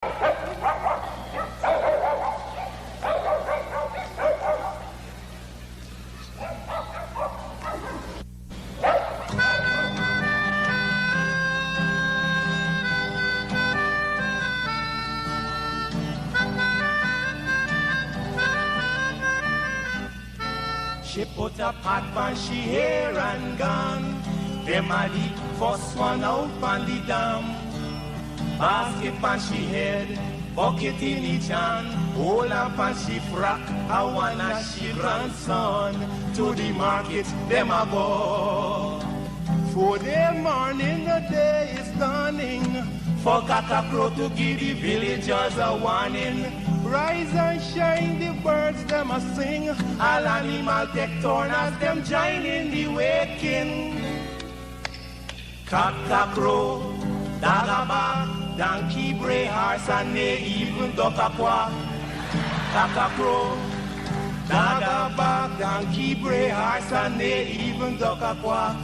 She put a pot on she hair and gone. Them a the first one out on the dam. Basket on she head, bucket in each hand. Hold up on she frock, I wanna she grandson. To the market, them a go. For the morning, the day is dawning. For cock-a-crow to give the villagers a warning. Rise and shine, the birds them a sing. All animal take turn as them join in the waking. Cock-a-crow, dagaba, donkey, bray, horse, and they even duck-a-qua. Cock-a-crow, dagaba, donkey, bray, horse, and they even duck-a-qua.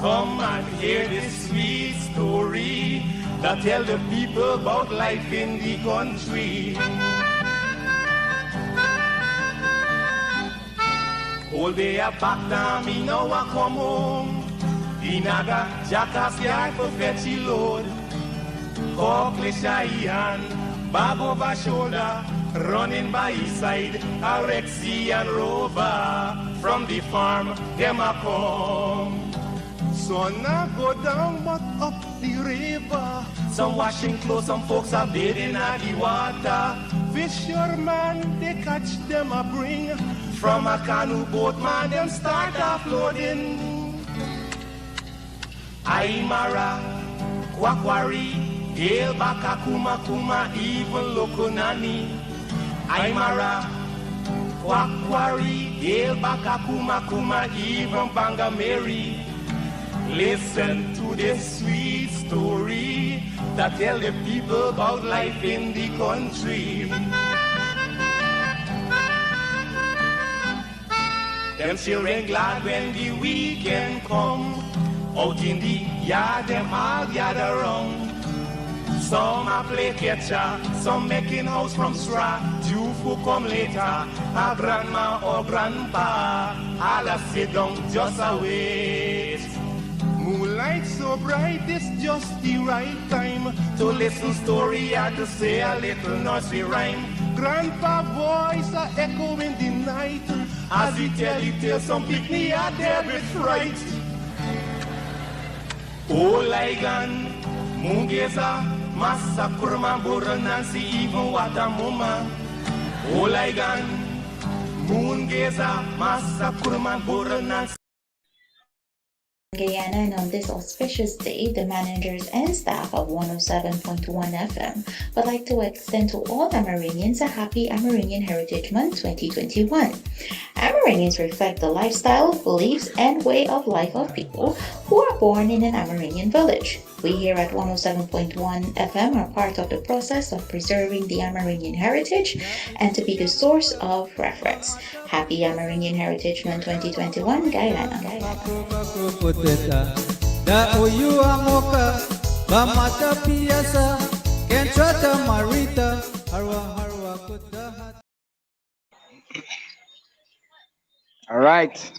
Come and hear this sweet story that tell the people about life in the country. All day a back down, me now a come home. The naga jackass yard for fetchy load. Cockle shy hand, bag over shoulder, running by his side, a Rexy and Rover. From the farm, them a come. Sun a go down but up the river. Some washing clothes, some folks are bathing at the water. Fisherman, they catch them a bring. From a canoe boat, man, them start offloading. Aymara, Kwakwari, Gale Baka Kuma Kuma, even Lokunani. Aymara, Kwakwari, Gale Baka Kuma Kuma, even Banga Mary. Listen to this sweet story that tell the people about life in the country. Them children glad when the weekend come. Out in the yard, them all gather round. Some a play catcher, some making house from straw. Two who come later, a grandma or grandpa. All a sit down just a wait. Moonlight so bright, it's just the right time to listen story or to say a little nursery rhyme. Grandpa voice a echo in the night as he tell the tale. Some picnic are there with fright. Oh, Ligan, Mungeza, Massa Kurma, Bura Nancy, even Watamuma. Oh, Ligan, Mungeza, Massa Kurma, Bura Nancy. Guyana, and on this auspicious day, the managers and staff of 107.1 FM would like to extend to all Amerindians a happy Amerindian Heritage Month 2021. Amerindians reflect the lifestyle, beliefs, and way of life of people who are born in an Amerindian village. We here at 107.1 FM are part of the process of preserving the Amerindian heritage and to be the source of reference. Happy Amerindian Heritage Month 2021, Guyana. All right.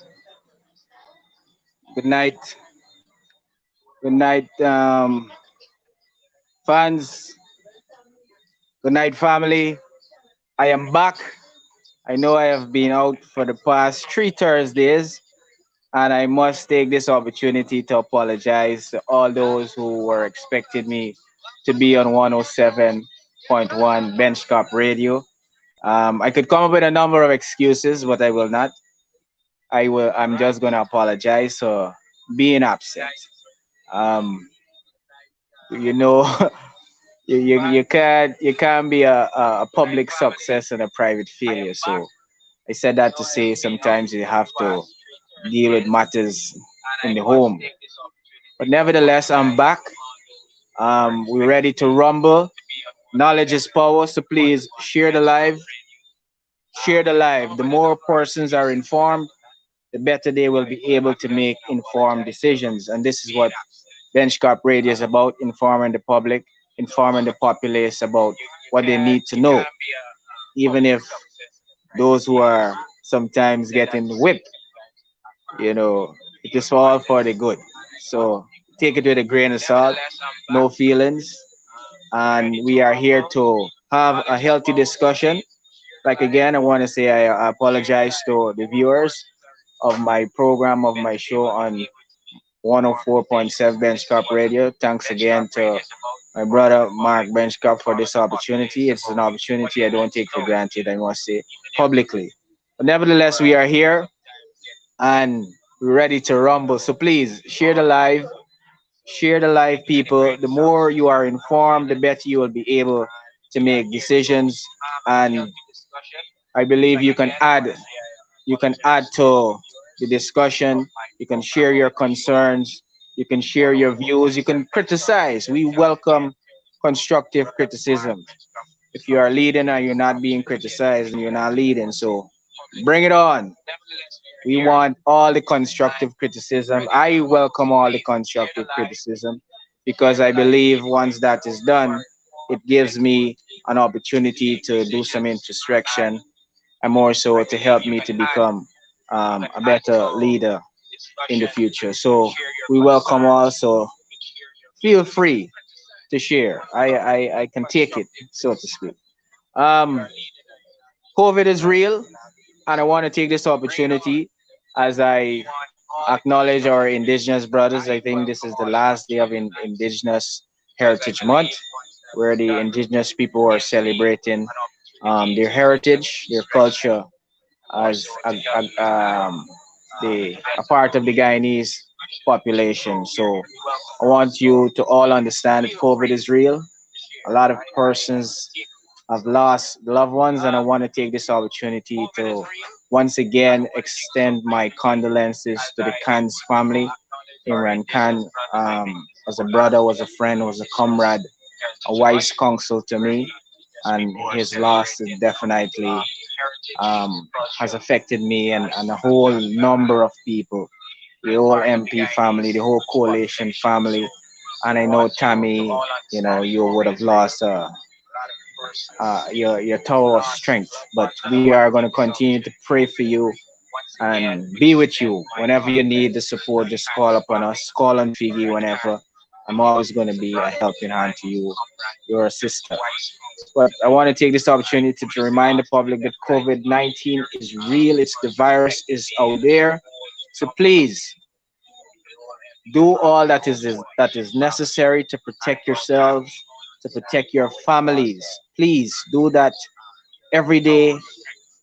Good night. Good night, fans. Good night, family. I am back. I know I have been out for the past 3 Thursdays, and I must take this opportunity to apologize to all those who were expecting me to be on 107.1 Benchcop Radio. I could come up with a number of excuses, but I will not. I'm just gonna apologize for being absent. You know, you can't be a public success and a private failure. So I said that to say sometimes you have to deal with matters in the home. But nevertheless, I'm back. We're ready to rumble. Knowledge is power, so please share the live. Share the live. The more persons are informed, the better they will be able to make informed decisions. And this is what Benchcop Radio is about: informing the public, informing the populace about what they need to know, even if those who are sometimes getting whipped, you know, it is all for the good. So take it with a grain of salt, no feelings, and we are here to have a healthy discussion. Like again, I want to say I apologize to the viewers of my program, of my show on 104.7 Benchcop Radio. Thanks again to my brother Mark Benchcop for this opportunity. It's an opportunity I don't take for granted, I must say, publicly. But nevertheless, we are here and we're ready to rumble. So please share the live, people. The more you are informed, the better you will be able to make decisions. And I believe you can add to the discussion. You can share your concerns. You can share your views. You can criticize. We welcome constructive criticism. If you are leading and you're not being criticized, and you're not leading, so bring it on. We want all the constructive criticism. I welcome all the constructive criticism because I believe once that is done, it gives me an opportunity to do some introspection and more so to help me to become a better leader in the future. So we welcome also. Feel free to share. I can take it, so to speak. Um, COVID is real, and I want to take this opportunity as I acknowledge our indigenous brothers. I think this is the last day of Indigenous Heritage Month, where the indigenous people are celebrating their heritage, their culture, as a part of the Guyanese population. So I want you to all understand that COVID is real. A lot of persons have lost loved ones, and I want to take this opportunity to once again extend my condolences to the Khan's family. Imran Khan, was a brother, was a friend, was a comrade, a wise counsel to me, and his loss is definitely um, has affected me and a whole number of people, the whole MP family, the whole coalition family. And I know Tammy, you know, you would have lost your tower of strength, but we are going to continue to pray for you and be with you whenever you need the support. Just call upon us, call on Figgy whenever. I'm always going to be a helping hand to you, your sister. But I want to take this opportunity to remind the public that COVID-19 is real. It's the virus is out there. So please do all that is necessary to protect yourselves, to protect your families. Please do that every day,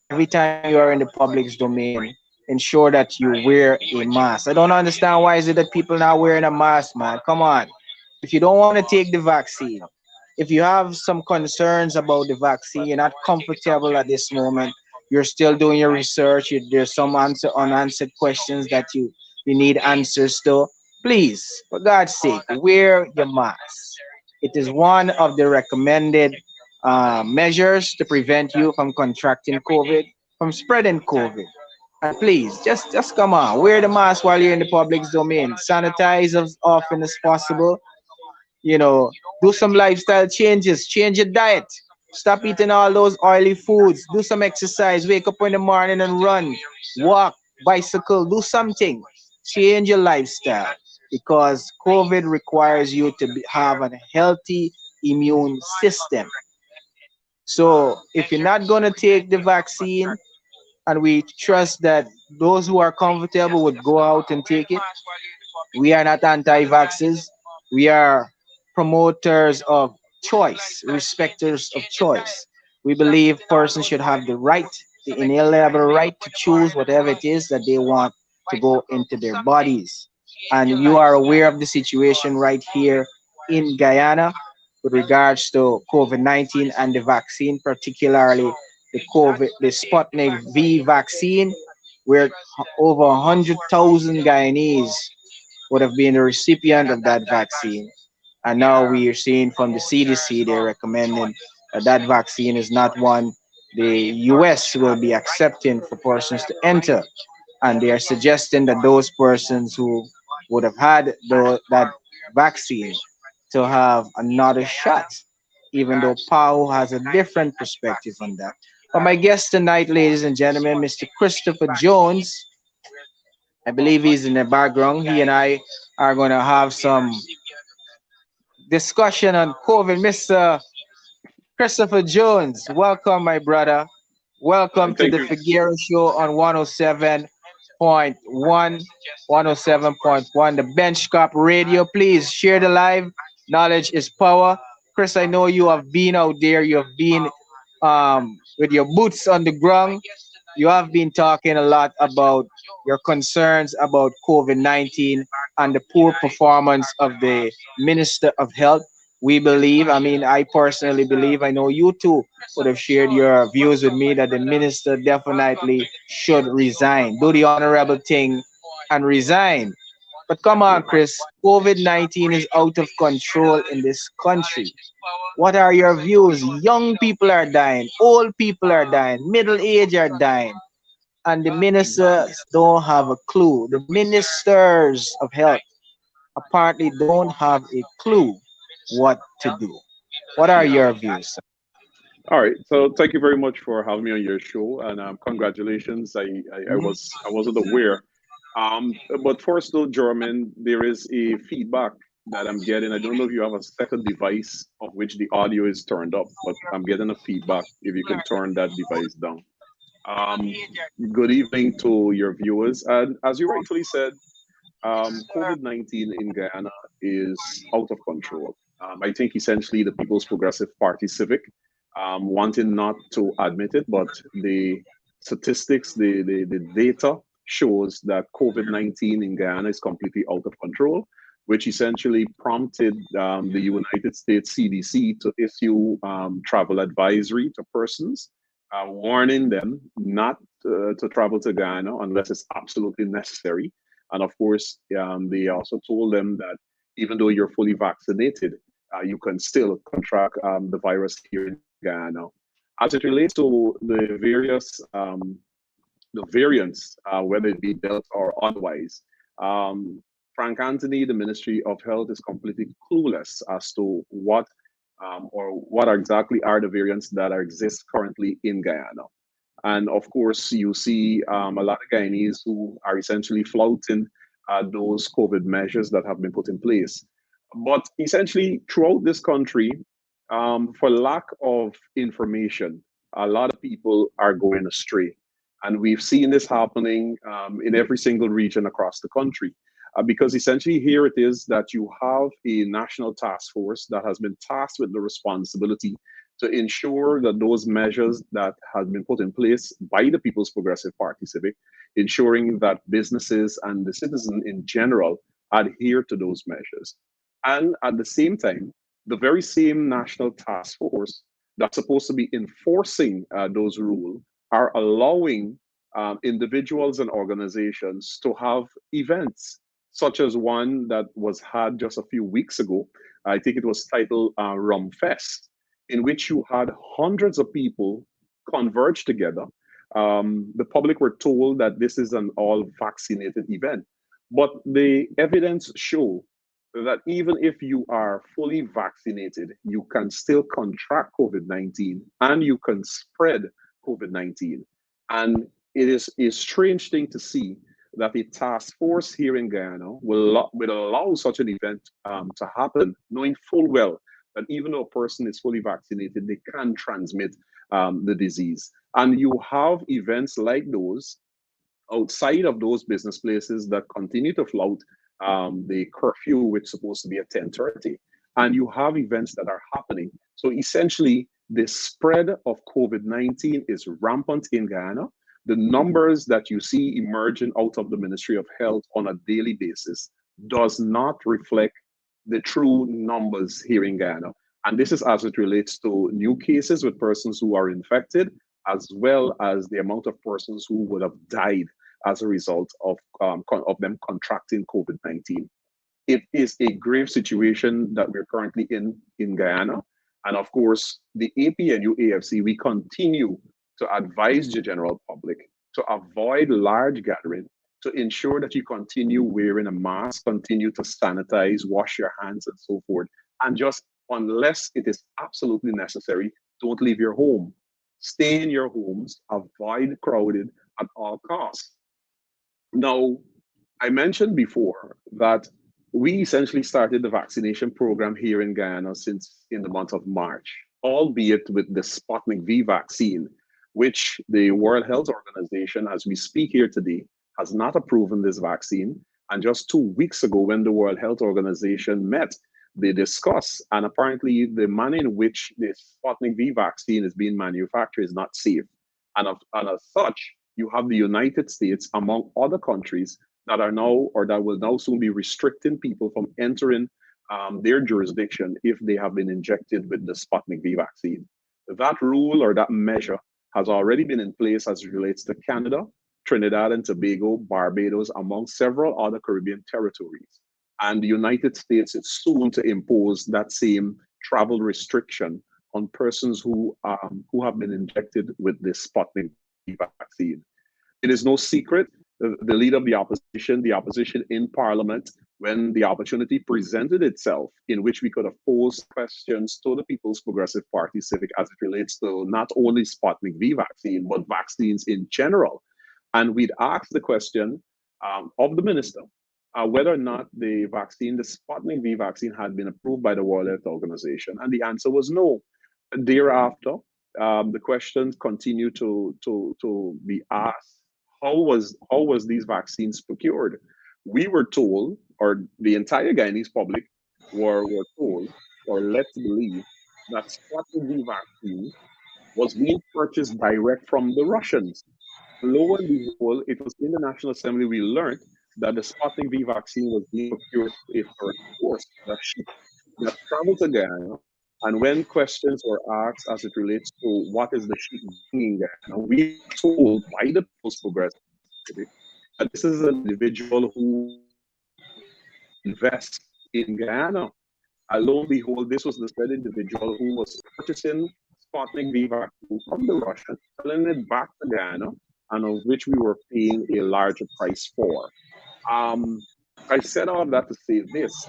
every time you are in the public's domain. Ensure that you wear a mask. I don't understand why is it that people not wearing a mask, man. Come on. If you don't want to take the vaccine, if you have some concerns about the vaccine, you're not comfortable at this moment, you're still doing your research, there's some unanswered questions that you need answers to, please, for God's sake, wear your mask. It is one of the recommended measures to prevent you from contracting COVID, from spreading COVID. And please, just come on, wear the mask while you're in the public's domain. Sanitize as often as possible. You know, do some lifestyle changes, change your diet, stop eating all those oily foods, do some exercise, wake up in the morning and run, walk, bicycle, do something, change your lifestyle because COVID requires you to have a healthy immune system. So if you're not going to take the vaccine, and we trust that those who are comfortable would go out and take it, we are not anti-vaxxers. We are promoters of choice, respecters of choice. We believe persons should have the right, the inalienable right to choose whatever it is that they want to go into their bodies. And you are aware of the situation right here in Guyana with regards to COVID-19 and the vaccine, particularly the Sputnik V vaccine, where over 100,000 Guyanese would have been a recipient of that vaccine. And now we are seeing from the CDC, they're recommending that that vaccine is not one the US will be accepting for persons to enter. And they are suggesting that those persons who would have had that vaccine to have another shot, even though Pau has a different perspective on that. But my guest tonight, ladies and gentlemen, Mr. Christopher Jones, I believe he's in the background. He and I are going to have some discussion on COVID. Mr. Christopher Jones, welcome, my brother. Welcome to Thank the you. Figueira Show on 107.1, 107.1, the Benchcop Radio. Please share the live. Knowledge is power. Chris, I know you have been out there. You have been with your boots on the ground. You have been talking a lot about your concerns about COVID 19 and the poor performance of the Minister of Health. We believe, I mean, I personally believe, I know you too would have shared your views with me that the minister definitely should resign, do the honorable thing and resign. But come on, Chris, COVID 19 is out of control in this country. What are your views? Young people are dying, old people are dying, middle age are dying, and the ministers don't have a clue. The ministers of health apparently don't have a clue what to do. What are Yeah. your views, sir? All right. So thank you very much for having me on your show, and congratulations. I wasn't aware. But first though, German, there is a feedback that I'm getting. I don't know if you have a second device of which the audio is turned up, but I'm getting a feedback. If you can turn that device down. Um, Good evening to your viewers, and as you rightfully said, COVID-19 in Guyana is out of control. I think essentially the People's Progressive Party Civic wanting not to admit it, but the statistics, the data shows that COVID-19 in Guyana is completely out of control, which essentially prompted the United States CDC to issue travel advisory to persons, warning them not to travel to Guyana unless it's absolutely necessary. And of course, they also told them that even though you're fully vaccinated, you can still contract the virus here in Guyana. As it relates to the variants, whether it be Delta or otherwise, um, Frank Anthony, the Ministry of Health, is completely clueless as to what exactly are the variants that exist currently in Guyana. And of course, you see a lot of Guyanese who are essentially flouting those COVID measures that have been put in place. But essentially, throughout this country, for lack of information, a lot of people are going astray. And we've seen this happening in every single region across the country. Because essentially, here it is that you have a national task force that has been tasked with the responsibility to ensure that those measures that have been put in place by the People's Progressive Party Civic, ensuring that businesses and the citizen in general adhere to those measures. And at the same time, the very same national task force that's supposed to be enforcing those rules are allowing individuals and organizations to have events, such as one that was had just a few weeks ago. I think it was titled Rum Fest, in which you had hundreds of people converge together. The public were told that this is an all vaccinated event, but the evidence show that even if you are fully vaccinated, you can still contract COVID 19 and you can spread COVID 19. And it is a strange thing to see that a task force here in Guyana will allow such an event to happen, knowing full well that even though a person is fully vaccinated, they can transmit the disease. And you have events like those outside of those business places that continue to flout the curfew, which is supposed to be at 10:30, and you have events that are happening. So essentially, the spread of COVID-19 is rampant in Guyana. The numbers that you see emerging out of the Ministry of Health on a daily basis does not reflect the true numbers here in Guyana. And this is as it relates to new cases with persons who are infected, as well as the amount of persons who would have died as a result of them contracting COVID 19. It is a grave situation that we're currently in Guyana. And of course, the APNU AFC, we continue to advise the general public to avoid large gathering, to ensure that you continue wearing a mask, continue to sanitize, wash your hands, and so forth, And just unless it is absolutely necessary, don't leave your home. Stay in your homes, avoid crowded at all costs. Now, I mentioned before that we essentially started the vaccination program here in Guyana since in the month of March, albeit with the Sputnik V vaccine, which the World Health Organization, as we speak here today, has not approved this vaccine. And just 2 weeks ago, when the World Health Organization met, they discussed, and apparently the manner in which the Sputnik V vaccine is being manufactured is not safe. And as such, you have the United States, among other countries, that are now or that will now soon be restricting people from entering their jurisdiction if they have been injected with the Sputnik V vaccine. That rule or that measure has already been in place as it relates to Canada, Trinidad and Tobago, Barbados, among several other Caribbean territories. And the United States is soon to impose that same travel restriction on persons who have been injected with the Sputnik V vaccine. It is no secret, the leader of the opposition in Parliament, when the opportunity presented itself in which we could have posed questions to the People's Progressive Party Civic as it relates to not only Sputnik V vaccine, but vaccines in general. And we'd asked the question of the minister whether or not the vaccine, the Sputnik V vaccine, had been approved by the World Health Organization. And the answer was no. Thereafter, the questions continue to be asked. How was these vaccines procured? We were told, or the entire Guyanese public were told, or led to believe, that Sputnik V vaccine was being purchased direct from the Russians. Lo and behold, it was in the National Assembly we learned that the Sputnik V vaccine was being procured a first course, a ship that traveled to Guyana. And when questions were asked as it relates to what is the ship doing in Guyana, we were told by the People's Progressive that this is an individual who invests in Guyana. And lo and behold, this was the said individual who was purchasing Sputnik V vaccine from the Russians, selling it back to Guyana, and of which we were paying a larger price for. I said all of that to say this,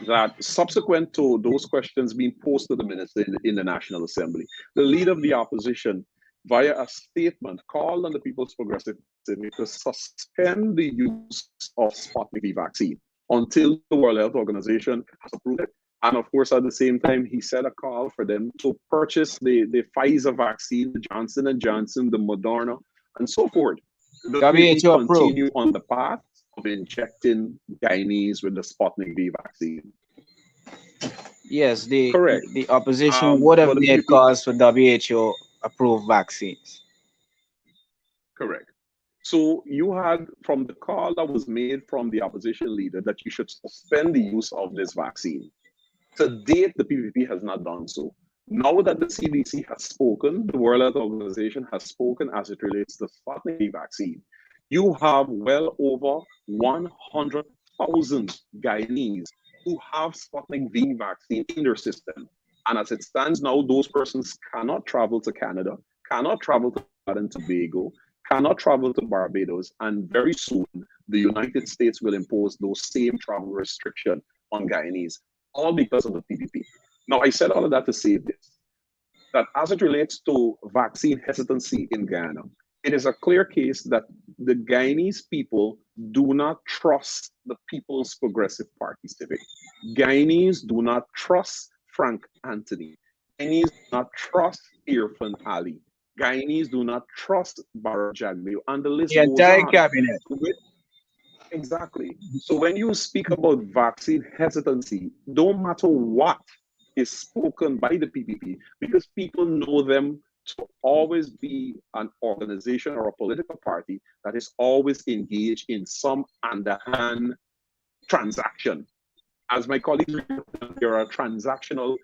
that subsequent to those questions being posed to the minister in the National Assembly, the leader of the opposition, via a statement, called on the People's Progressive Party to suspend the use of Sputnik V vaccine until the World Health Organization has approved it. And of course, at the same time, he set a call for them to purchase the Pfizer vaccine, the Johnson & Johnson, the Moderna, and so forth. The WHO continue approved. on the path of injecting Guyanese with the Sputnik V vaccine. Yes, Correct. the opposition would have made calls for WHO approved vaccines. Correct. So you had, from the call that was made from the opposition leader, that you should suspend the use of this vaccine. To date, the PPP has not done so. Now that the CDC has spoken, the World Health Organization has spoken as it relates to Sputnik V vaccine, you have well over 100,000 Guyanese who have Sputnik V vaccine in their system. And as it stands now, those persons cannot travel to Canada, cannot travel to Trinidad and Tobago, cannot travel to Barbados, and very soon the United States will impose those same travel restrictions on Guyanese, all because of the PPP. Now, I said all of that to say this, that as it relates to vaccine hesitancy in Guyana, it is a clear case that the Guyanese people do not trust the People's Progressive Party Civic. Guyanese do not trust Frank Anthony. Guyanese do not trust Irfan Ali. Guyanese do not trust Barra Jagdeo, and the list The goes entire on. cabinet. Exactly. So when you speak about vaccine hesitancy, don't matter what is spoken by the PPP, because people know them to always be an organization or a political party that is always engaged in some underhand transaction. As my colleagues, they are a transactional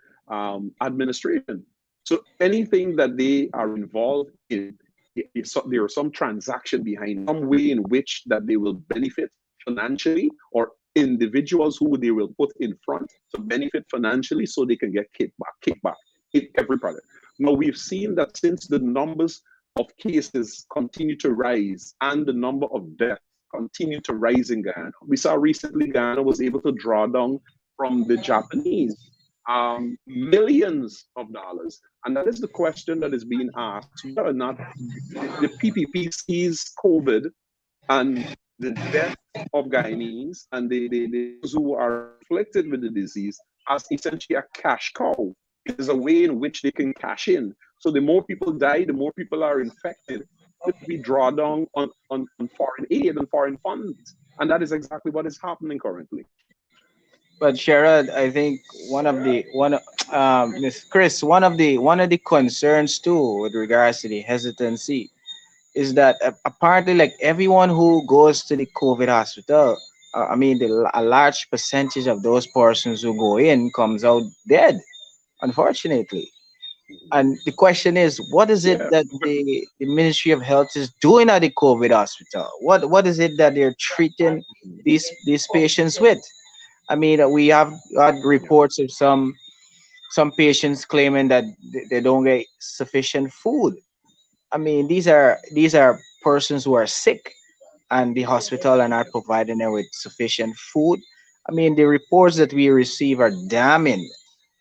administration. So anything that they are involved in, there is some transaction behind, some way in which that they will benefit financially, or individuals who they will put in front to benefit financially so they can get kickback in every product. Now, we've seen that since the numbers of cases continue to rise and the number of deaths continue to rise in Guyana, we saw recently Guyana was able to draw down from the Japanese millions of dollars. And that is the question that is being asked, whether or not the PPP sees COVID and the death of Guyanese and those who are afflicted with the disease as essentially a cash cow. It is a way in which they can cash in. So the more people die, the more people are infected, we draw down on foreign aid and foreign funds. And that is exactly what is happening currently. But Sherrod, I think Miss Chris, one of the concerns too with regards to the hesitancy is that apparently, like everyone who goes to the COVID hospital, I mean, a large percentage of those persons who go in comes out dead, unfortunately. And the question is, what is it Yeah. that the Ministry of Health is doing at the COVID hospital? What is it that they're treating these patients with? I mean, we have had Yeah. reports of some patients claiming that they don't get sufficient food. I mean, these are persons who are sick, and the hospital are not providing them with sufficient food. I mean, the reports that we receive are damning,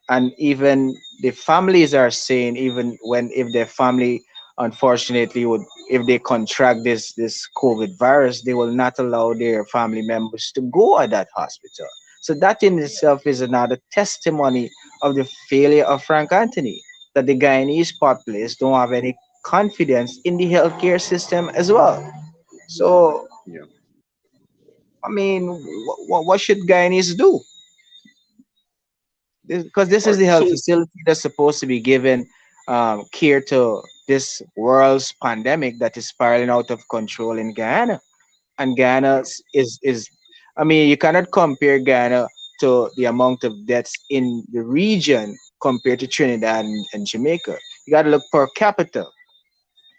and even the families are saying, even when if their family unfortunately would, if they contract this COVID virus, they will not allow their family members to go at that hospital. So that in itself is another testimony of the failure of Frank Anthony, that the Guyanese populace don't have any confidence in the healthcare system as well. So Yeah. I mean, what should Guyanese do? Because this All is right. the health So, facility that's supposed to be giving care to this world's pandemic that is spiraling out of control in Guyana. And Guyana yeah. is I mean, you cannot compare Guyana to the amount of deaths in the region compared to Trinidad and Jamaica. You got to look per capita.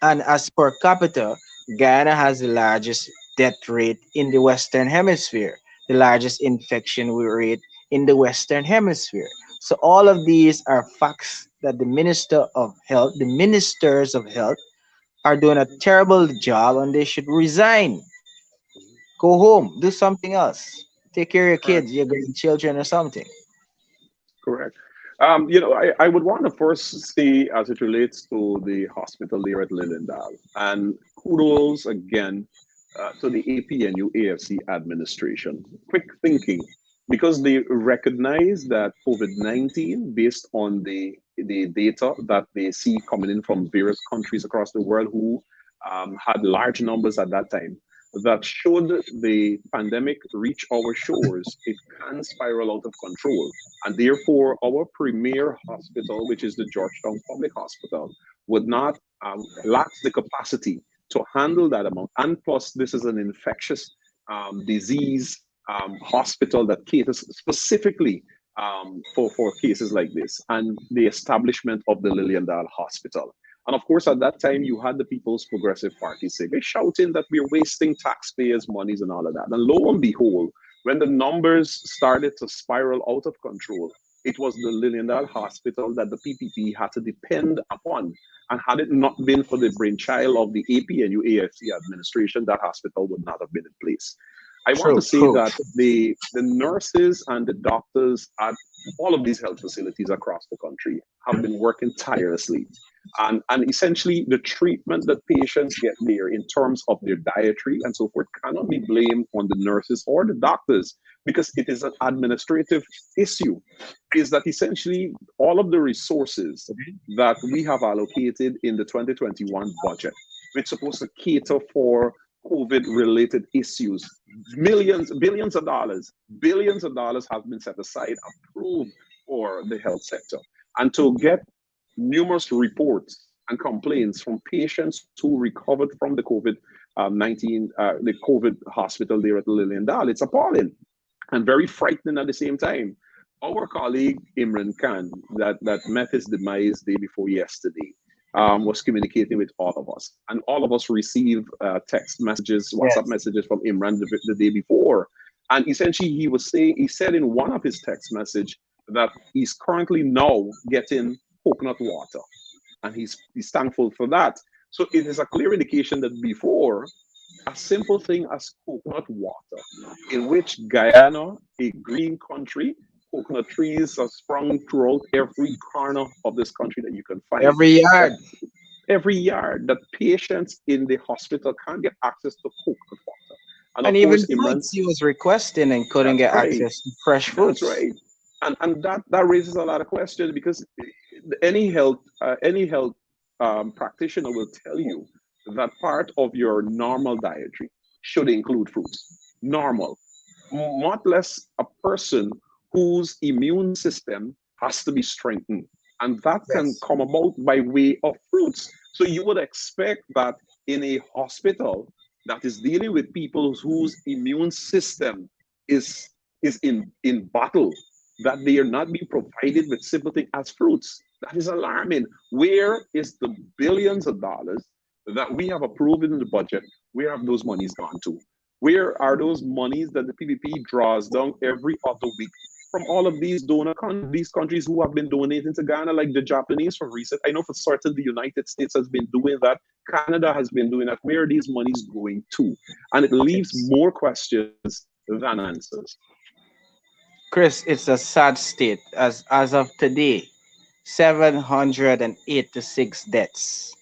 And as per capita, Guyana has the largest death rate in the Western Hemisphere, the largest infection rate in the Western Hemisphere. So all of these are facts that the Minister of Health, the ministers of health, are doing a terrible job, and they should resign. Go home, do something else. Take care of your Correct. kids, your grandchildren, or something. Correct. I would want to first say, as it relates to the hospital there at Lilindale, and kudos again to the APNU AFC administration. Quick thinking, because they recognize that COVID-19, based on the data that they see coming in from various countries across the world who had large numbers at that time, that should the pandemic reach our shores, it can spiral out of control. And therefore, our premier hospital, which is the Georgetown Public Hospital, would not lacks the capacity to handle that amount. And plus, this is an infectious disease hospital that caters specifically for cases like this, and the establishment of the Lillian Hospital. And of course, at that time, you had the People's Progressive Party say, they're shouting that we're wasting taxpayers' monies and all of that. And lo and behold, when the numbers started to spiral out of control, it was the Liliendal Hospital that the PPP had to depend upon. And had it not been for the brainchild of the APNU AFC administration, that hospital would not have been in place. I want to True, say true. that the nurses and the doctors at all of these health facilities across the country have been working tirelessly. And essentially, the treatment that patients get there in terms of their dietary and so forth cannot be blamed on the nurses or the doctors, because it is an administrative issue. Is that essentially all of the resources that we have allocated in the 2021 budget, which is supposed to cater for COVID related issues, millions, billions of dollars have been set aside, approved for the health sector. And to get numerous reports and complaints from patients who recovered from the COVID 19, the COVID hospital there at Lillian Dal. It's appalling and very frightening at the same time. Our colleague Imran Khan, that met his demise day before yesterday, was communicating with all of us, and all of us received text messages, WhatsApp Yes. messages from Imran the day before, and essentially he said in one of his text message that he's currently now getting coconut water, and he's thankful for that. So it is a clear indication that before, a simple thing as coconut water, in which Guyana, a green country, coconut trees are sprung throughout every corner of this country that you can find. Every That yard. every yard, that patients in the hospital can't get access to coconut water. And And of even course, Imran, fruits he was requesting and couldn't that's get right. access to fresh That's fruits. right. And that raises a lot of questions because any health practitioner will tell you that part of your normal dietary should include fruits. Normal, much less a person whose immune system has to be strengthened. And that can Yes. come about by way of fruits. So you would expect that in a hospital that is dealing with people whose immune system is in battle, that they are not being provided with simple things as fruits. That is alarming. Where is the billions of dollars that we have approved in the budget? Where have those monies gone to? Where are those monies that the PPP draws down every other week from all of these these countries who have been donating to Ghana, like the Japanese for recent? I know for certain the United States has been doing that. Canada has been doing that. Where are these monies going to? And it leaves Yes. more questions than answers. Chris, it's a sad state. As of today, 786 deaths.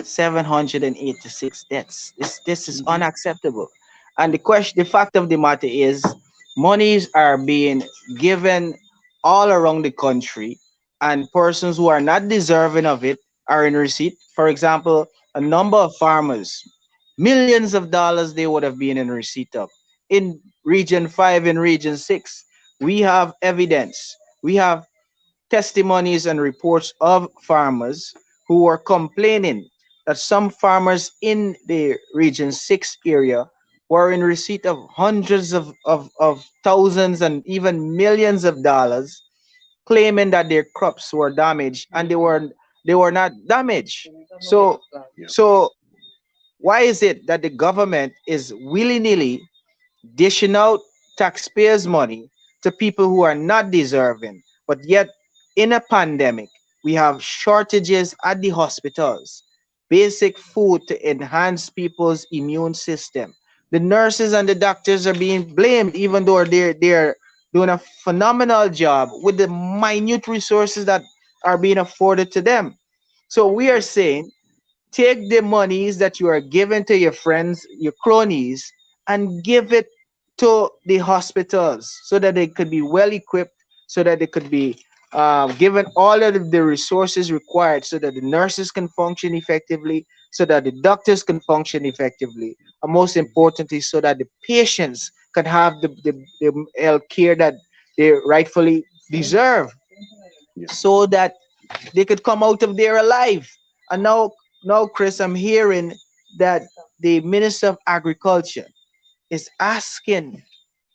786 deaths. This is Mhm. unacceptable. And the fact of the matter is, monies are being given all around the country, and persons who are not deserving of it are in receipt. For example, a number of farmers, millions of dollars they would have been in receipt of. In Region 5 and Region 6, we have evidence. We have testimonies and reports of farmers who were complaining that some farmers in the Region 6 area were in receipt of hundreds of thousands and even millions of dollars, claiming that their crops were damaged, and they were not damaged. So Yeah. so why is it that the government is willy-nilly dishing out taxpayers' money to people who are not deserving? But yet, in a pandemic, we have shortages at the hospitals, basic food to enhance people's immune system. The nurses and the doctors are being blamed, even though they're doing a phenomenal job with the minute resources that are being afforded to them. So we are Yeah. saying, take the monies that you are giving to your friends, your cronies, and give it to the hospitals so that they could be well equipped, so that they could be given all of the resources required, so that the nurses can function effectively, so that the doctors can function effectively, and most importantly, so that the patients can have the health care that they rightfully deserve, Yeah. so that they could come out of there alive. And now, Chris, I'm hearing that the Minister of Agriculture is asking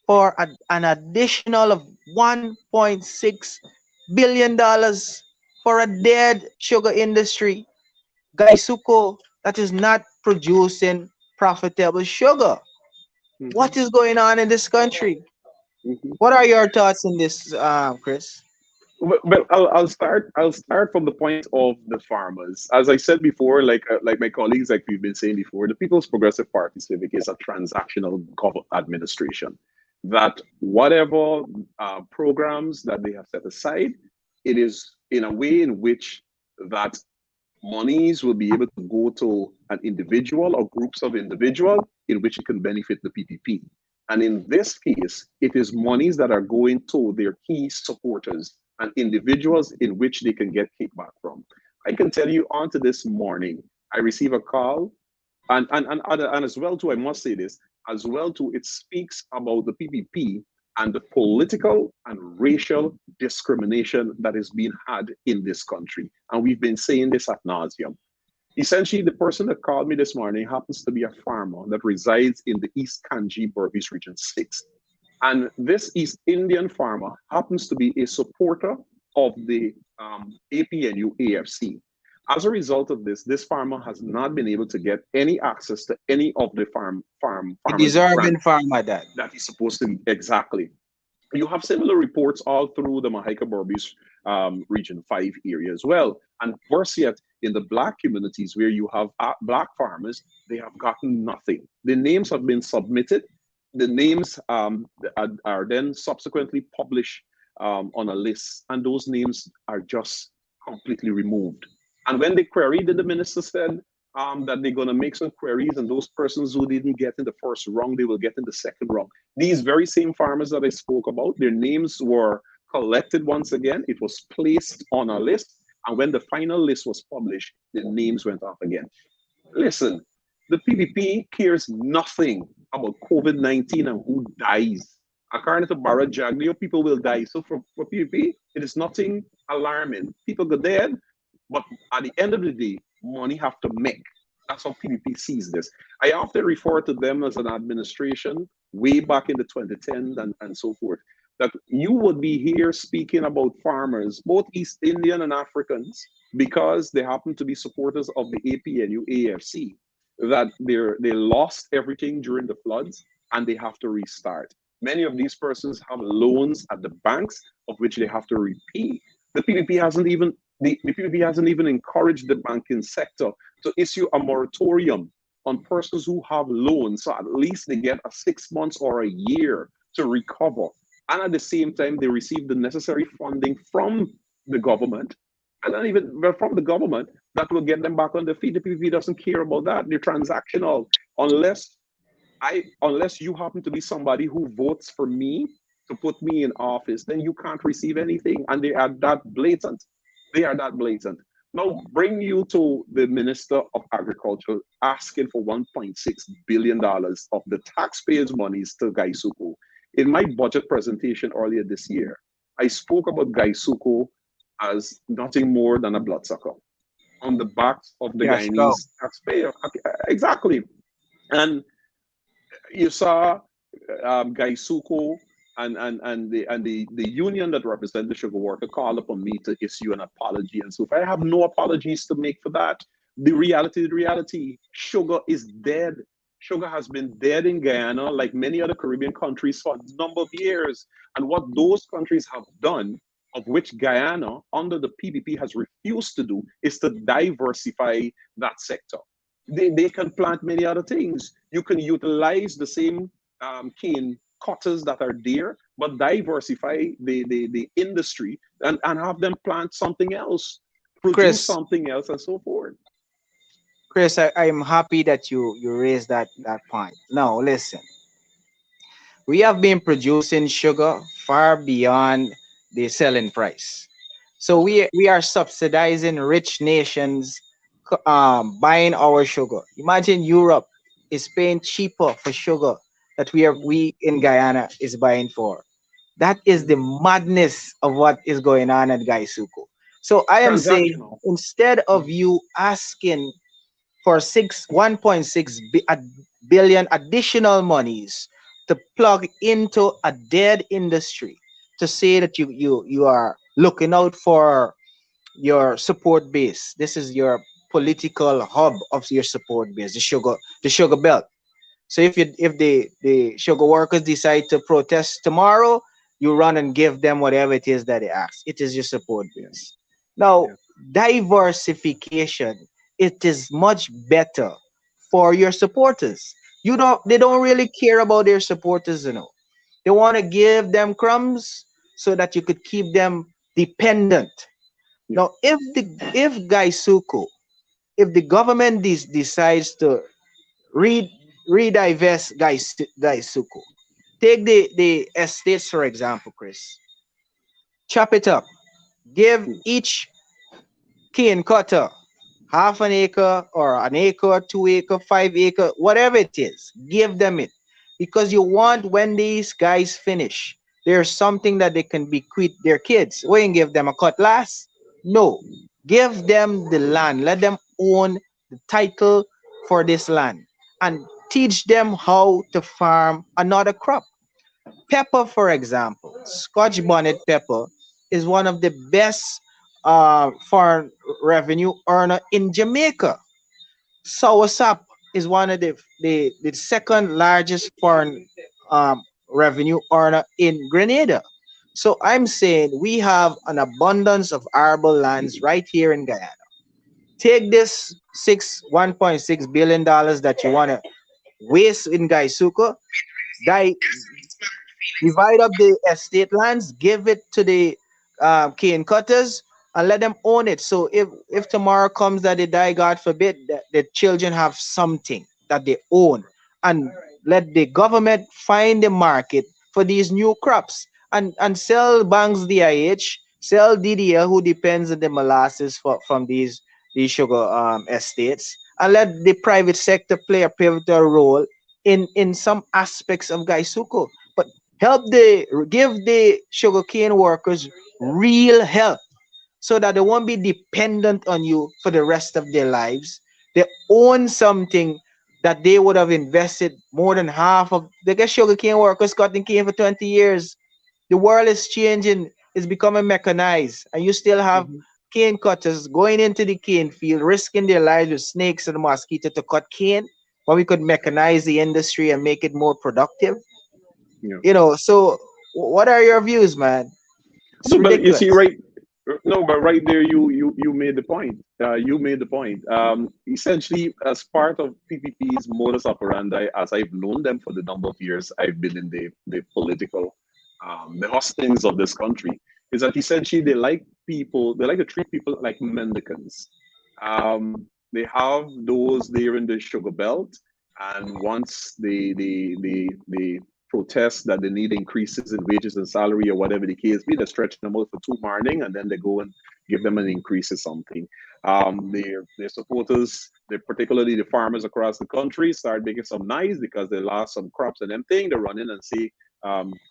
for an additional of $1.6 billion for a dead sugar industry, Gaisuko, that is not producing profitable sugar. Mhm. What is going on in this country? Mhm. What are your thoughts on this, Chris? Well, I'll start from the point of the farmers. As I said before, like my colleagues, like we've been saying before, the People's Progressive Party Civic is a transactional administration. That whatever programs that they have set aside, it is in a way in which that monies will be able to go to an individual or groups of individual in which it can benefit the PPP. And in this case, it is monies that are going to their key supporters and individuals in which they can get kickback from. I can tell you on to this morning, I receive a call, and as well too, I must say this, as well too, it speaks about the PPP and the political and racial discrimination that is being had in this country. And we've been saying this at nauseum. Essentially, the person that called me this morning happens to be a farmer that resides in the East Kanji Berbice Region 6. And this East Indian farmer happens to be a supporter of the APNU AFC. As a result of this, this farmer has not been able to get any access to any of the The farmers grant deserving farmer that. that he's supposed to exactly. You have similar reports all through the Mahaica Berbice Region 5 area as well. And worse yet, in the Black communities where you have Black farmers, they have gotten nothing. The names have been submitted. The names are then subsequently published on a list, and those names are just completely removed. And when they queried, the minister said that they're going to make some queries, and those persons who didn't get in the first round, they will get in the second round. These very same farmers that I spoke about, their names were collected once again. It was placed on a list, and when the final list was published, the names went off again. Listen, the PPP cares nothing about COVID-19 and who dies. According to Barra Jaglio, people will die. So for PPP, it is nothing alarming. People go dead, but at the end of the day, money have to make. That's how PPP sees this. I often refer to them as an administration way back in the 2010s and so forth. That you would be here speaking about farmers, both East Indian and Africans, because they happen to be supporters of the APNU AFC, that they lost everything during the floods and they have to restart. Many of these persons have loans at the banks of which they have to repay. The PPP hasn't even the PPP hasn't even encouraged the banking sector to issue a moratorium on persons who have loans, so at least they get a 6 months or a year to recover. And at the same time, they receive the necessary funding from the government, and not even from the government that will get them back on their feet. The PPP doesn't care about that. They're transactional. Unless you happen to be somebody who votes for me to put me in office, then you can't receive anything. And they are that blatant. They are that blatant. Now, bring you to the Minister of Agriculture asking for $1.6 billion of the taxpayers' monies to Gaisuku. In my budget presentation earlier this year, I spoke about Gaisuku as nothing more than a bloodsucker on the backs of the Guyanese taxpayer. Exactly. And you saw Gaisuku and the union that represents the sugar worker called upon me to issue an apology and so forth. I have no apologies to make for that. The reality, sugar is dead. Sugar has been dead in Guyana, like many other Caribbean countries, for a number of years. And what those countries have done, of which Guyana, under the PPP, has refused to do, is to diversify that sector. They can plant many other things. You can utilize the same cane cutters that are there, but diversify the industry and have them plant something else, produce something else, and so forth. Chris, I'm happy that you raised that point. Now, listen, we have been producing sugar far beyond the selling price. So we are subsidizing rich nations buying our sugar. Imagine Europe is paying cheaper for sugar that we in Guyana is buying for. That is the madness of what is going on at Gaisuku. So I am saying, instead of you asking for 1.6 billion additional monies to plug into a dead industry, to say that you are looking out for your support base. This is your political hub of your support base, the sugar belt. So if the sugar workers decide to protest tomorrow, you run and give them whatever it is that they ask. It is your support base. Now, diversification, it is much better for your supporters. They don't really care about their supporters, you know. They want to give them crumbs so that you could keep them dependent. Now, if Gaisuku, if the government decides to redivest Gaisuku, take the estates for example, Chris. Chop it up. Give each cane cutter half an acre or an acre, 2 acre, 5 acre, whatever it is. Give them it, because you want, when these guys finish, there's something that they can bequeath their kids. We ain't give them a cutlass. No, give them the land. Let them own the title for this land and teach them how to farm another crop. Pepper, for example, Scotch bonnet pepper is one of the best foreign revenue earner in Jamaica. Soursop is one of the second largest foreign revenue earner in Grenada. So I'm saying we have an abundance of arable lands right here in Guyana. Take this $1.6 billion that you want to waste in Gaisuka, divide up the estate lands, give it to the cane cutters, and let them own it. So if tomorrow comes that they die, God forbid, the children have something that they own, and let the government find the market for these new crops and sell Banks DIH, sell DDL, who depends on the molasses from these sugar estates, and let the private sector play a pivotal role in some aspects of Gaisuko. But give the sugarcane workers real help so that they won't be dependent on you for the rest of their lives. They own something that they would have invested more than half of. They get sugarcane workers cutting cane for 20 years. The world is changing, it's becoming mechanized, and you still have Mhm. cane cutters going into the cane field, risking their lives with snakes and mosquito to cut cane, when we could mechanize the industry and make it more productive. Yeah. So what are your views, man? It's No, but you see, ridiculous. right? No, but right there, you made the point. You made the point. Essentially, as part of PPP's modus operandi, as I've known them for the number of years I've been in the political, the hustings of this country, is that essentially they like people. They like to treat people like mendicants. They have those there in the sugar belt, and once they protest that they need increases in wages and salary or whatever the case be, they stretch them out for two morning and then they go and give them an increase or something. Their supporters, they, particularly the farmers across the country, start making some noise because they lost some crops and them thing. They run in and say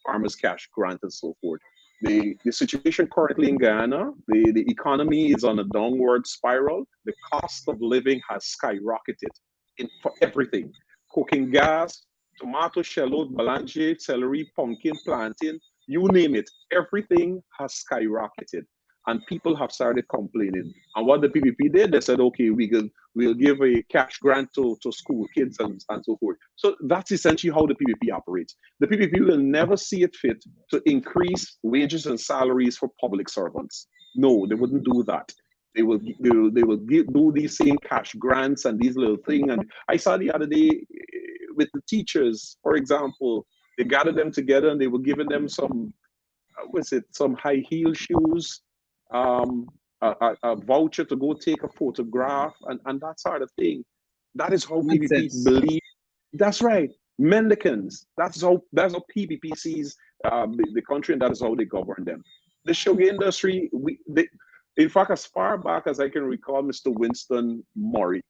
farmers cash grant and so forth. The situation currently in Guyana, the economy is on a downward spiral. The cost of living has skyrocketed for everything. Cooking gas, tomato, shallot, balanche, celery, pumpkin, plantain, you name it. Everything has skyrocketed. And people have started complaining. And what the PPP did, they said, okay, we'll give a cash grant to school kids and so forth. So that's essentially how the PPP operates. The PPP will never see it fit to increase wages and salaries for public servants. No, they wouldn't do that. Do these same cash grants and these little things. And I saw the other day with the teachers, for example, they gathered them together and they were giving them some, was it some high heel shoes, um, a voucher to go take a photograph, and that sort of thing. That is how PPP Nonsense. believe. That's right, mendicants. That's how PPP sees the country, and that is how they govern them. The sugar industry, in fact, as far back as I can recall, Mr. Winston Murray,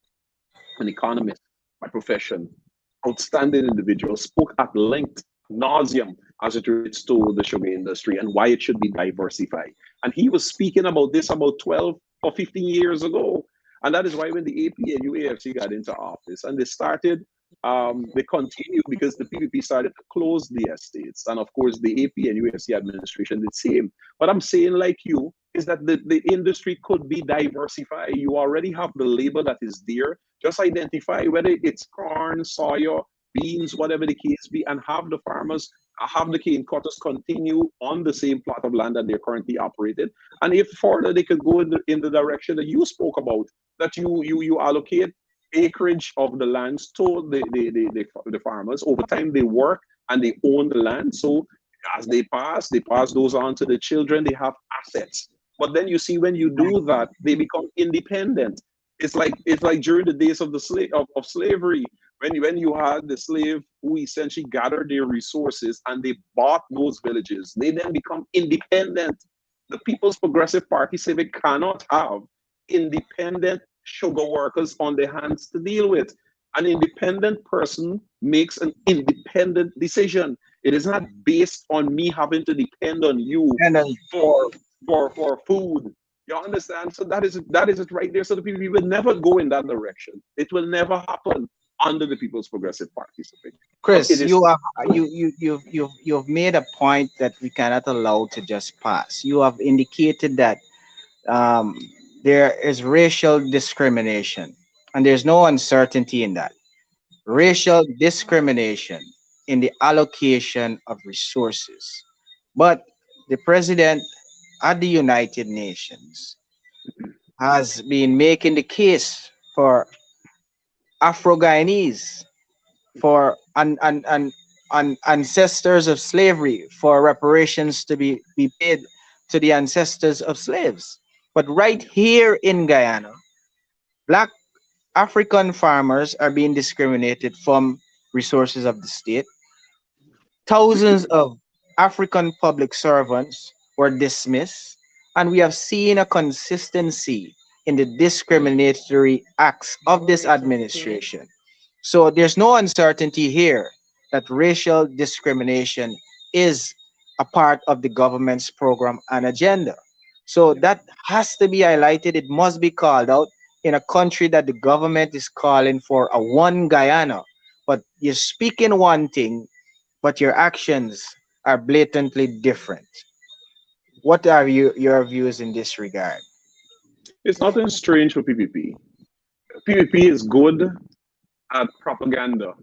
an economist by profession, outstanding individual, spoke at length, nauseum, as it relates to the sugar industry and why it should be diversified. And he was speaking about this about 12 or 15 years ago. And that is why when the AP and UAFC got into office and they continued because the PPP started to close the estates. And of course, the AP and UAFC administration did the same. But I'm saying, like you, is that the industry could be diversified. You already have the labor that is there. Just identify whether it's corn, soya, beans, whatever the case be, and have the farmers, have the cane cutters continue on the same plot of land that they're currently operating. And if further they could go in the direction that you spoke about, that you allocate acreage of the lands to the farmers. Over time, they work and they own the land. So as they pass those on to the children. They have assets. But then you see when you do that, they become independent. It's like during the days of the of slavery, when you had the slave who essentially gathered their resources and they bought those villages, they then become independent. The People's Progressive Party say they cannot have independent sugar workers on their hands to deal with. An independent person makes an independent decision. It is not based on me having to depend on you And for for food. You understand? So that is it right there. So the people will never go in that direction. It will never happen under the People's Progressive Party. But it Chris, is you've made a point that we cannot allow to just pass. You have indicated that um, there is racial discrimination, and there's no uncertainty in that. Racial discrimination in the allocation of resources. But the president at the United Nations has been making the case for Afro Guyanese, for and ancestors of slavery for reparations to be paid to the ancestors of slaves. But right here in Guyana, black African farmers are being discriminated from resources of the state. Thousands of African public servants were dismissed, and we have seen a consistency in the discriminatory acts of this administration. So there's no uncertainty here that racial discrimination is a part of the government's program and agenda. So that has to be highlighted. It must be called out in a country that the government is calling for a one Guyana. But you're speaking one thing, but your actions are blatantly different. What are your views in this regard? It's nothing strange for PPP. PPP is good at propaganda.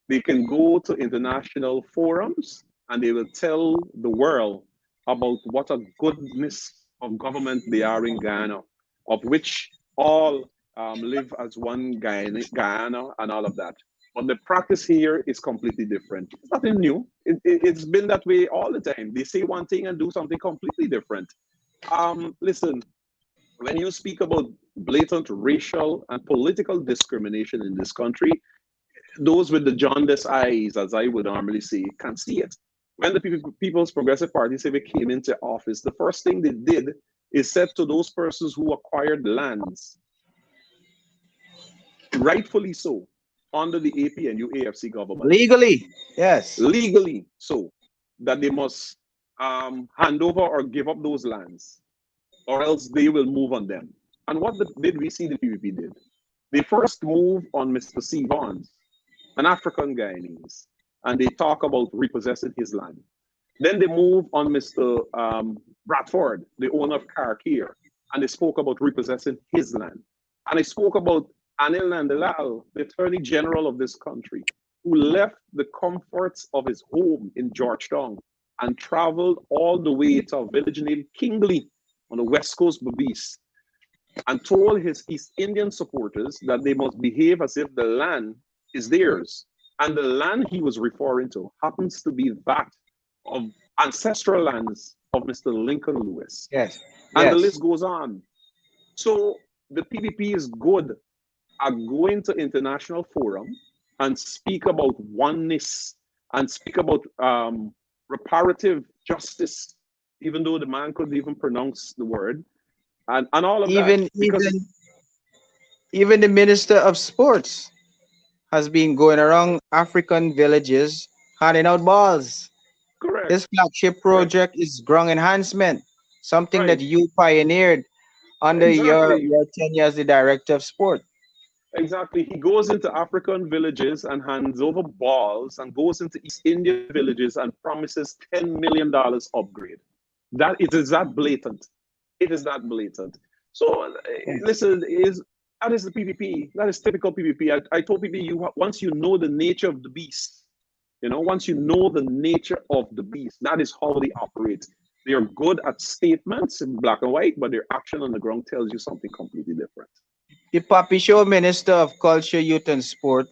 They can go to international forums and they will tell the world about what a goodness of government they are in Guyana, of which all live as one Guyana and all of that. But the practice here is completely different. It's nothing new. It's been that way all the time. They say one thing and do something completely different. Listen, when you speak about blatant racial and political discrimination in this country, those with the jaundiced eyes, as I would normally say, can see it. When the People's Progressive Party say they came into office, the first thing they did is said to those persons who acquired lands, rightfully so, under the APNU AFC government, Legally, yes. legally so, that they must hand over or give up those lands, or else they will move on them. And what did we see the PPP did? They first moved on Mr. C. Vaughns, an African Guyanese, and they talk about repossessing his land. Then they move on Mr. Bradford, the owner of Cartier, and they spoke about repossessing his land. And they spoke about Anil Nandalal, the Attorney General of this country, who left the comforts of his home in Georgetown and traveled all the way to a village named Kingley on the west coast of Belize and told his East Indian supporters that they must behave as if the land is theirs. And the land he was referring to happens to be that of ancestral lands of Mr. Lincoln Lewis. Yes. And the Yes. list goes on. So the PPP is good at going to international forum and speak about oneness and speak about reparative justice, even though the man couldn't even pronounce the word, and all of that. Even Because even even the Minister of Sports has been going around African villages handing out balls. correct, His flagship correct, project is ground enhancement, something that right, you pioneered under exactly. your tenure as the director of sport. Exactly. He goes into African villages and hands over balls and goes into East Indian villages and promises $10 million upgrade. That it is that blatant. It is that blatant. So listen, is that is the PPP. That is typical PPP. I told people once you know the nature of the beast, once you know the nature of the beast, that is how they operate. They are good at statements in black and white, but their action on the ground tells you something completely different. The Papi Show Minister of Culture, Youth and Sport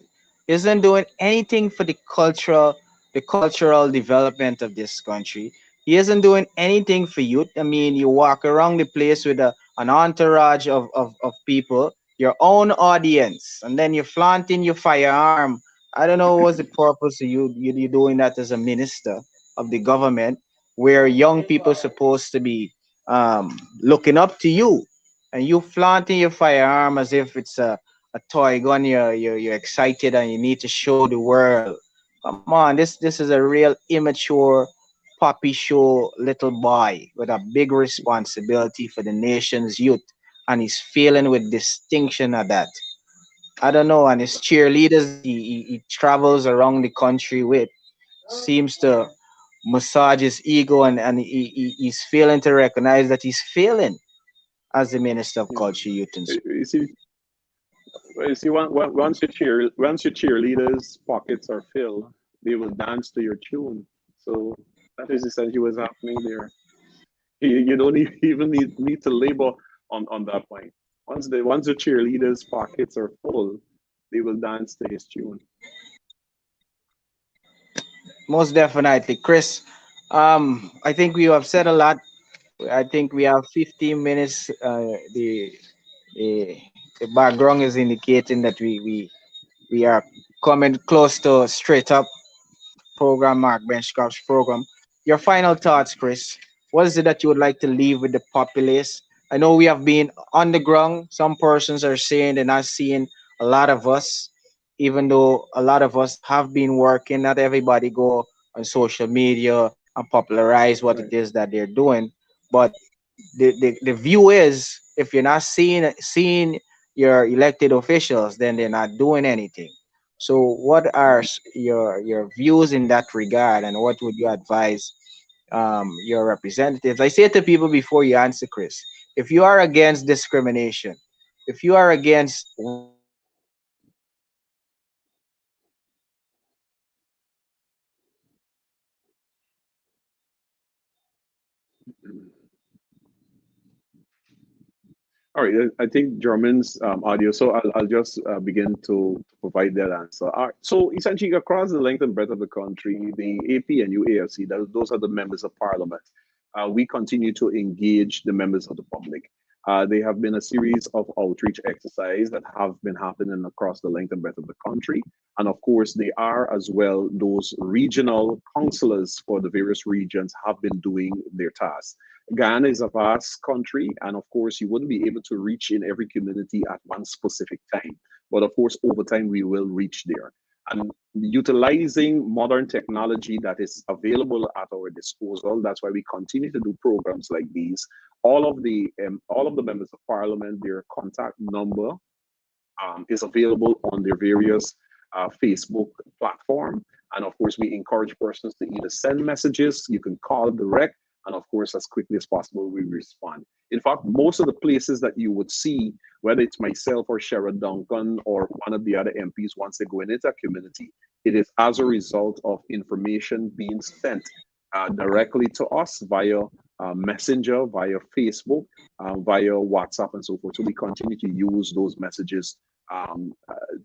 isn't doing anything for the cultural development of this country. He isn't doing anything for youth. I mean, you walk around the place with an entourage of people, your own audience, and then you're flaunting your firearm. I don't know what's the purpose of you doing that as a minister of the government, where young people supposed to be looking up to you, and you flaunting your firearm as if it's a toy gun. You're excited and you need to show the world. Come on, this is a real immature puppy show little boy with a big responsibility for the nation's youth, and he's failing with distinction at that. I don't know, and his cheerleaders that he travels around the country with seems to massage his ego, and he's failing to recognize that he's failing as the Minister of Yeah. Culture, Youth and Sport. You see, once your cheerleaders' pockets are filled, they will dance to your tune. So that is essentially what's happening there. You don't even need to labor on that point. Once the cheerleaders' pockets are full, they will dance to his tune. Most definitely, Chris. I think we have said a lot. I think we have 15 minutes. The the background is indicating that we are coming close to straight up program, Mark Benchcraft's program. Your final thoughts, Chris. What is it that you would like to leave with the populace? I know we have been on the ground. Some persons are saying they're not seeing a lot of us, even though a lot of us have been working. Not everybody go on social media and popularize what it Right. is that they're doing. But the view is if you're not seeing your elected officials, then they're not doing anything. So what are your views in that regard, and what would you advise your representatives? I say to people before you answer, Chris, if you are against discrimination, if you are against one group being discriminated against, then you are against everybody. All right, I think German's audio. So I'll just begin to provide that answer. All right, so essentially, across the length and breadth of the country, the APNU AFC, those are the members of parliament. We continue to engage the members of the public. There have been a series of outreach exercises that have been happening across the length and breadth of the country. And of course, they are as well those regional councillors for the various regions have been doing their tasks. Guyana is a vast country, and of course, you wouldn't be able to reach in every community at one specific time. But of course, over time, we will reach there. And utilizing modern technology that is available at our disposal, that's why we continue to do programs like these. All of the members of parliament, their contact number is available on their various Facebook platform. And of course, we encourage persons to either send messages, you can call direct, and of course, as quickly as possible, we respond. In fact, most of the places that you would see, whether it's myself or Sherrod Duncan or one of the other MPs, once they go into a community, it is as a result of information being sent directly to us via Messenger, via Facebook, via WhatsApp, and so forth. So we continue to use those messages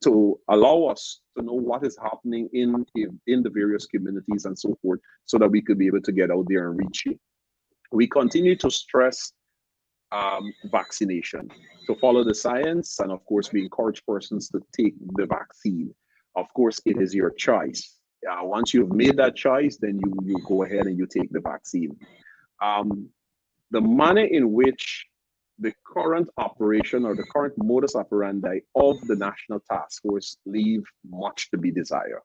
to allow us to know what is happening in the various communities and so forth, so that we could be able to get out there and reach you. We continue to stress vaccination, to follow the science, and of course, we encourage persons to take the vaccine. Of course, it is your choice. Once you've made that choice, then you go ahead and you take the vaccine. Um, the manner in which the current operation or the current modus operandi of the National Task Force leave much to be desired.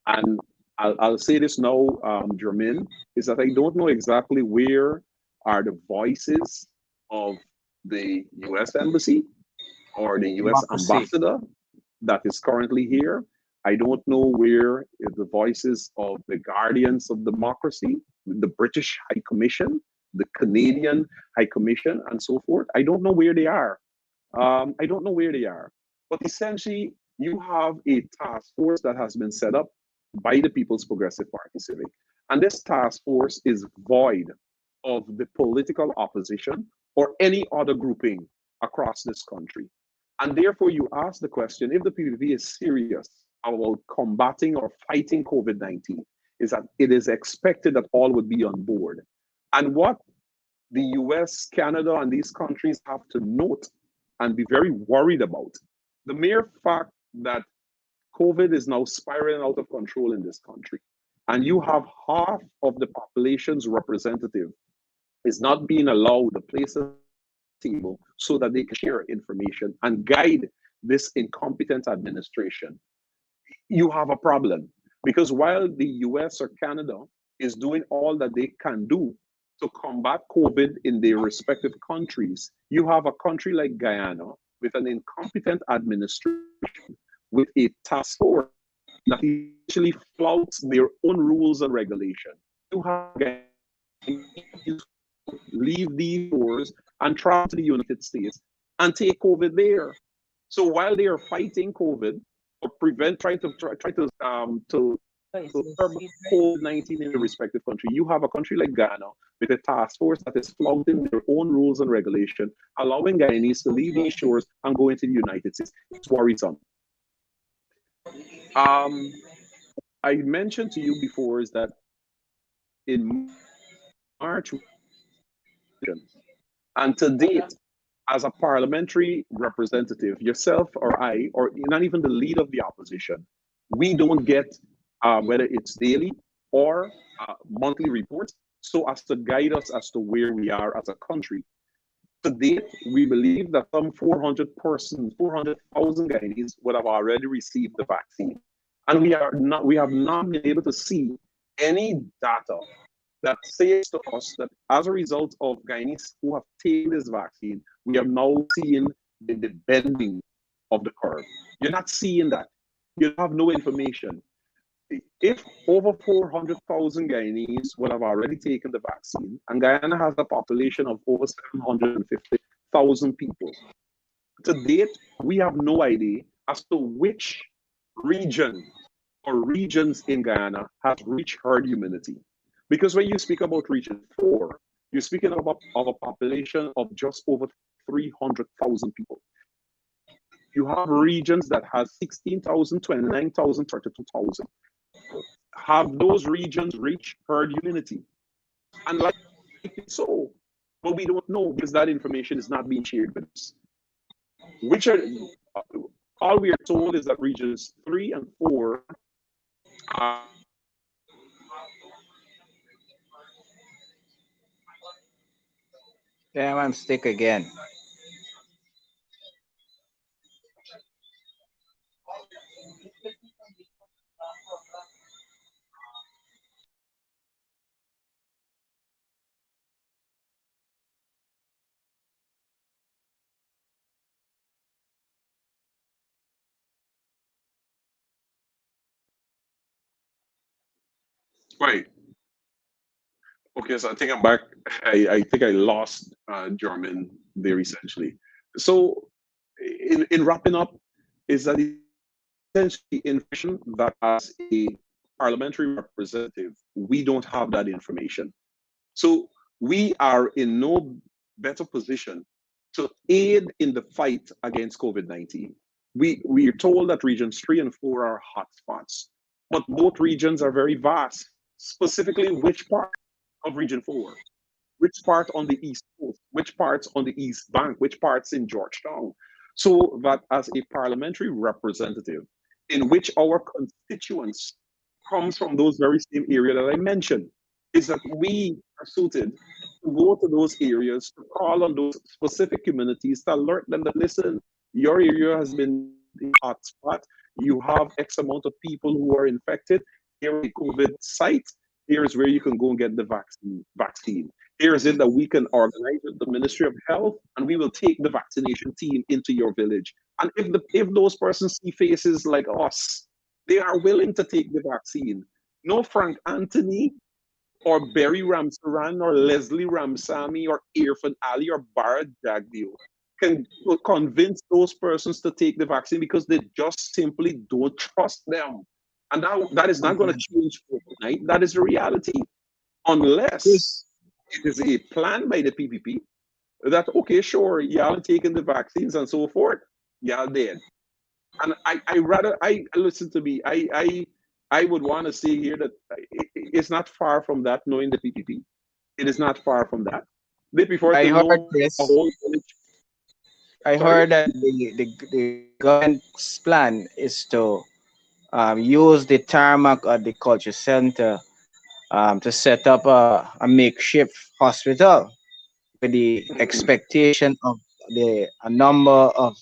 And I'll say this now, Jermaine, is that I don't know exactly where are the voices of the US Embassy or the US Democracy. Ambassador that is currently here. I don't know where is the voices of the guardians of democracy, the British High Commission, the Canadian High Commission, and so forth. I don't know where they are. I don't know where they are. But essentially, you have a task force that has been set up by the People's Progressive Party Civic. And this task force is void of the political opposition or any other grouping across this country. And therefore, you ask the question, if the PPP is serious about combating or fighting COVID-19, is that it is expected that all would be on board. And what the US, Canada, and these countries have to note and be very worried about, the mere fact that COVID is now spiraling out of control in this country, and you have half of the population's representative is not being allowed a place at the table so that they can share information and guide this incompetent administration. You have a problem, because while the US or Canada is doing all that they can do to combat COVID in their respective countries, you have a country like Guyana with an incompetent administration, with a task force that essentially flouts their own rules and regulation. You have Guyanese leave these shores and travel to the United States and take COVID there. So while they are fighting COVID or try to curb COVID-19 in the respective country, you have a country like Ghana with a task force that is flouting their own rules and regulation, allowing Guyanese to leave these shores and go into the United States. It's worrisome. Um, I mentioned to you before is that in March we had a and to date, as a parliamentary representative, yourself or I, or not even the leader of the opposition, we don't get whether it's daily or monthly reports so as to guide us as to where we are as a country. To date, we believe that some 400 persons, 400,000 Guyanese would have already received the vaccine. And we have not been able to see any data that says to us that as a result of Guyanese who have taken this vaccine, we are now seeing the bending of the curve. You're not seeing that. You have no information. If over 400,000 Guyanese would have already taken the vaccine, and Guyana has a population of over 750,000 people, to date, we have no idea as to which region or regions in Guyana has reached herd immunity. Because when you speak about region 4, you're speaking of a population of just over 300,000 people. You have regions that has 16,000, 29,000, 32,000. Have those regions reached herd immunity? And likely so, but we don't know because that information is not being shared with us. Which are all we are told is that regions 3 and 4 are Damn, I'm stick again. right. Okay, so I think I'm back. I think I lost German there essentially. So, in wrapping up, is that essentially information that as a parliamentary representative, we don't have that information. So we are in no better position to aid in the fight against COVID-19. We are told that regions 3 and 4 are hotspots, but both regions are very vast. Specifically, which part of region 4? Which part on the east coast? Which parts on the east bank? Which parts in Georgetown? So that as a parliamentary representative, in which our constituents comes from those very same area that I mentioned, is that we are suited to go to those areas to call on those specific communities to alert them that listen, your area has been the hotspot. You have X amount of people who are infected. Here is a COVID site. Here is where you can go and get the vaccine. Here is it that we can organize with the Ministry of Health, and we will take the vaccination team into your village. And if those persons see faces like us, they are willing to take the vaccine. No Frank Anthony or Barry Ramsaran or Leslie Ramsamy or Irfan Ali or Bharat Jagdeo can convince those persons to take the vaccine because they just simply don't trust them. And that is not going to change overnight. That is the reality. Unless Chris, it is a plan by the PPP that, okay, sure, y'all taking the vaccines and so forth, y'all did. And I rather, listen to me, I would want to say here that it's not far from that, knowing the PPP. It is not far from that. They prefer I to heard know a this. whole village. I Sorry? heard that the government's plan is to use the tarmac at the culture center to set up a makeshift hospital with the expectation of a number of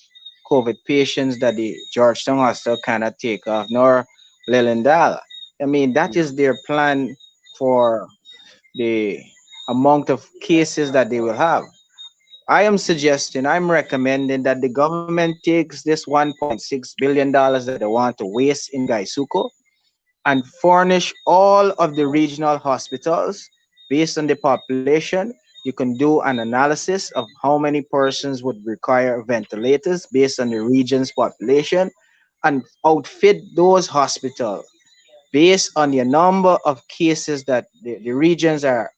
COVID patients that the Georgetown Hospital cannot take off, nor Lilindale. I mean, that Yeah. is their plan for the amount of cases that they will have. I'm recommending that the government takes this $1.6 billion that they want to waste in Gaisuko and furnish all of the regional hospitals based on the population. You can do an analysis of how many persons would require ventilators based on the region's population and outfit those hospitals based on the number of cases that the regions are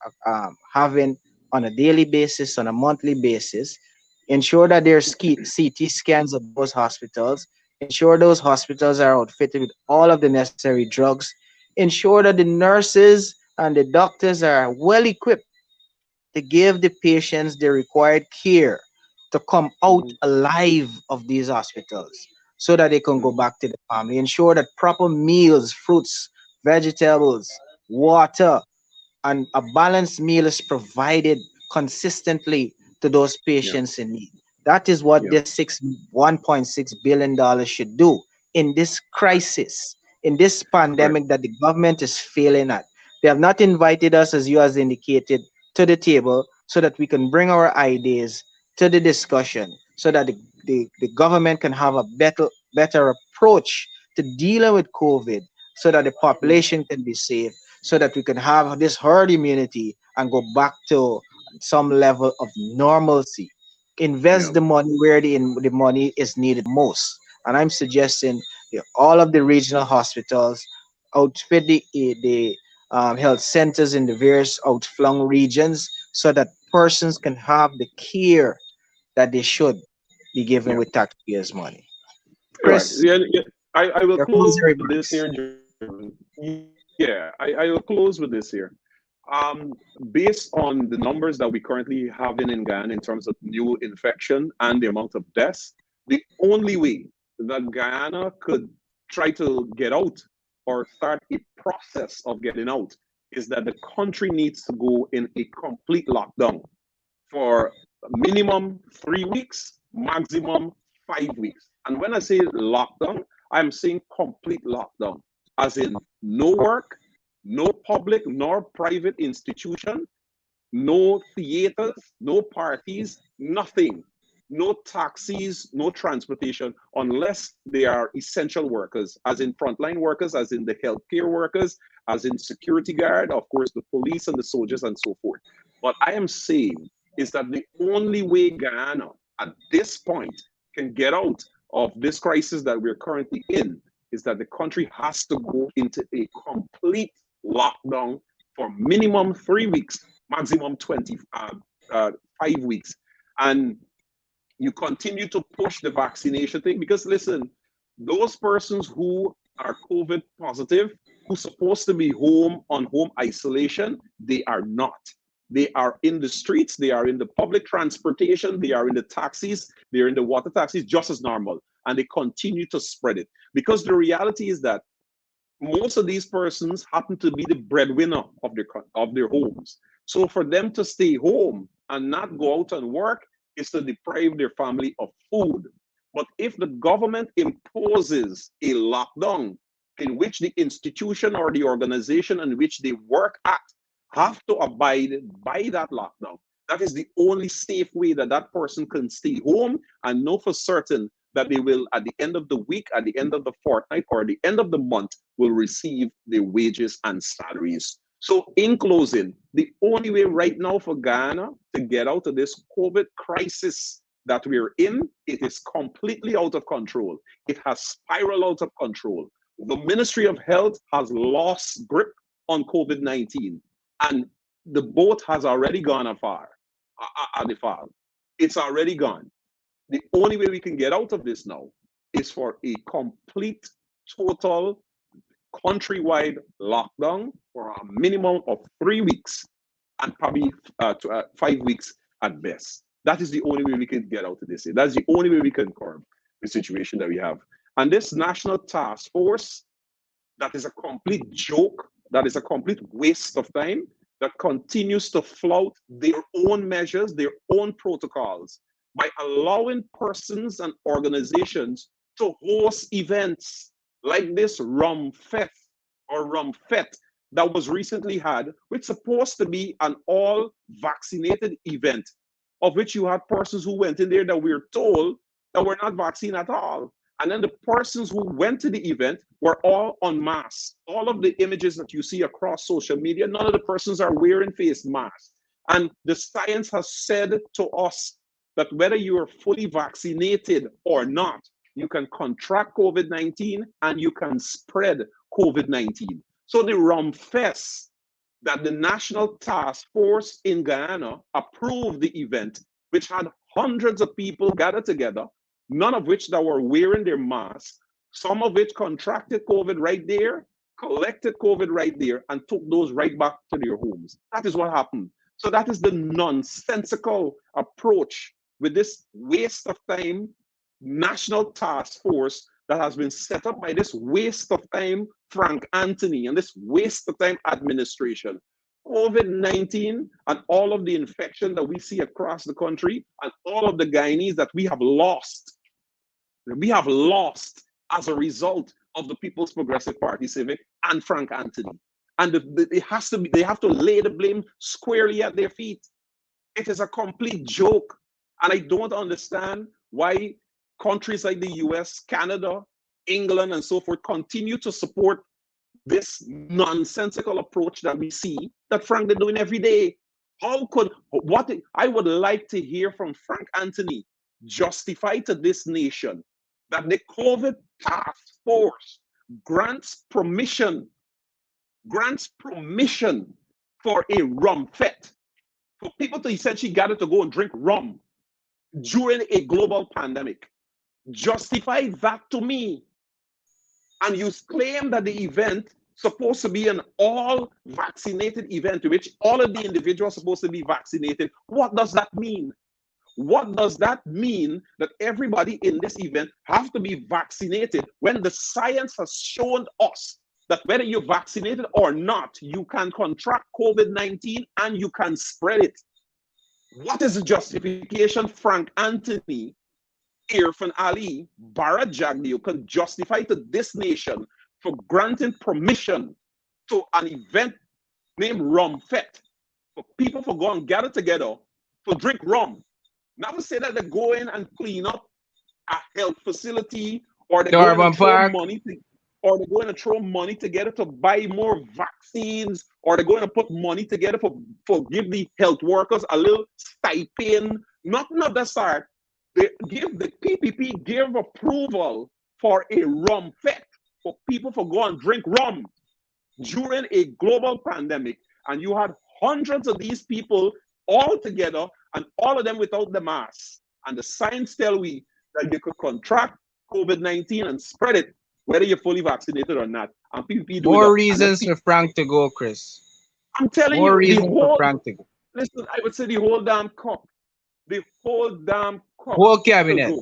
having on a daily basis, on a monthly basis. Ensure that there's CT scans of those hospitals. Ensure those hospitals are outfitted with all of the necessary drugs Ensure that the nurses and the doctors are well equipped to give the patients the required care to come out Mhm. alive of these hospitals so that they can go Mhm. back to the family. Ensure that proper meals, fruits, vegetables, water, and a balanced meal is provided consistently to those Yeah. patients in need. That is what Yeah. this $1.6 billion should do in this crisis, in this Right. pandemic that the government is failing at. They have not invited us, as you has indicated, to the table so that we can bring our ideas to the discussion so that the government can have a better approach to dealing with COVID so that the Mhm. population can be safe so that we can have this herd immunity and go back to some level of normalcy. Yeah. Invest the money where the money is needed most. And I'm suggesting all of the regional hospitals outfit the health centers in the various outflung regions so that persons can have the care that they should be given Yeah. with taxpayers' money. Right. Chris, Yeah. Yeah. I will your close closing with this here, remarks. Jermaine. Yeah. I will close with this here. Based on the numbers that we currently have in Ghana in terms of new infection and the amount of deaths, the only way that Guyana could try to get out or start a process of getting out is that the country needs to go in a complete lockdown for minimum 3 weeks, maximum 5 weeks. And when I say lockdown, I'm saying complete lockdown, as in no work, no public nor private institution, no theaters, no parties, nothing. No taxis, no transportation, unless they are essential workers, as in frontline workers, as in the healthcare workers, as in security guard, of course, the police and the soldiers, and so forth. What I am saying is that the only way Guyana, at this point, can get out of this crisis that we're currently in is that the country has to go into a complete lockdown for minimum 3 weeks, maximum 5 weeks. And you continue to push the vaccination thing because listen, those persons who are COVID positive, who's supposed to be home on home isolation, they are not. They are in the streets, they are in the public transportation, they are in the taxis, they're in the water taxis just as normal. And they continue to spread it. Because the reality is that most of these persons happen to be the breadwinner of their homes. So for them to stay home and not go out and work is to deprive their family of food. But if the government imposes a lockdown in which the institution or the organization in which they work at have to abide by that lockdown, that is the only safe way that that person can stay home and know for certain that they will, at the end of the week, at the end of the fortnight, or at the end of the month, will receive their wages and salaries. So, in closing, the only way right now for Ghana to get out of this COVID crisis that we're in, it is completely out of control. It has spiraled out of control. The Ministry of Health has lost grip on COVID 19, and the boat has already gone afar, at the far. It's already gone. The only way we can get out of this now is for a complete, total, countrywide lockdown for a minimum of 3 weeks and probably 5 weeks at best. That is the only way we can get out of this. That's the only way we can curb the situation that we have. And this national task force, that is a complete joke, that is a complete waste of time, that continues to flout their own measures, their own protocols, by allowing persons and organizations to host events like this Rumfest or Rumfet that was recently had, which supposed to be an all vaccinated event, of which you had persons who went in there that we're told that were not vaccinated at all. And then the persons who went to the event were all en masse. All of the images that you see across social media, none of the persons are wearing face masks. And the science has said to us that whether you are fully vaccinated or not, you can contract COVID 19 and you can spread COVID 19. So the Rumfest that the National Task Force in Guyana approved the event, which had hundreds of people gathered together, none of which that were wearing their masks, some of which contracted COVID right there, collected COVID right there and took those right back to their homes. That is what happened. So that is the nonsensical approach with this waste of time national task force that has been set up by this waste of time Frank Anthony and this waste of time administration. COVID-19 and all of the infection that we see across the country and all of the Guyanese that we have lost as a result of the People's Progressive Party Civic and Frank Anthony. And it has to be, they have to lay the blame squarely at their feet. It is a complete joke. And I don't understand why countries like the US, Canada, England, and so forth continue to support this nonsensical approach that we see that Frank is doing every day. What I would like to hear from Frank Anthony justify to this nation that the COVID task force grants permission for a rum fete, for people to essentially gather to go and drink rum during a global pandemic. Justify that to me. And you claim that the event supposed to be an all vaccinated event, to which all of the individuals supposed to be vaccinated. What does that mean? What does that mean that everybody in this event have to be vaccinated when the science has shown us that whether you're vaccinated or not, you can contract COVID-19 and you can spread it? What is the justification Frank Anthony, Irfan Ali, Bharat Jagdeo can justify to this nation for granting permission to an event named Rum Fete for people to go and gather together to drink rum? Not to say that they're going and clean up a health facility, or they're going to throw money or they're going to throw money together to buy more vaccines, or they're going to put money together for give the health workers a little stipend. Nothing of that sort. The PPP give approval for a rum fete for people to go and drink rum during a global pandemic, and you had hundreds of these people all together, and all of them without the mask. And the science tell we that you could contract COVID-19 and spread it, whether you're fully vaccinated or not. And PPP do more reasons for Frank to go, Chris. I'm telling more you, reasons for Frank to go. Listen, I would say the whole damn cup. The whole damn cup. Whole cabinet.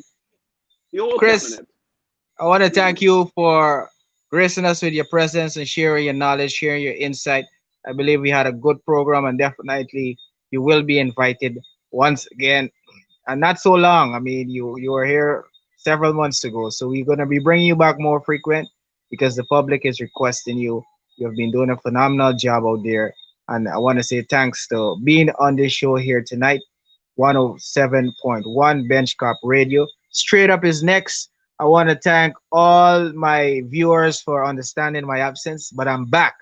The whole Chris, cabinet. I want to thank you for gracing us with your presence and sharing your knowledge, sharing your insight. I believe we had a good program, and definitely you will be invited once again, and not so long. I mean, you were here several months ago, so we're going to be bringing you back more frequent because the public is requesting you. You've been doing a phenomenal job out there, and I want to say thanks to being on this show here tonight. 107.1 Bench Cop Radio. Straight Up is next. I want to thank all my viewers for understanding my absence, but I'm back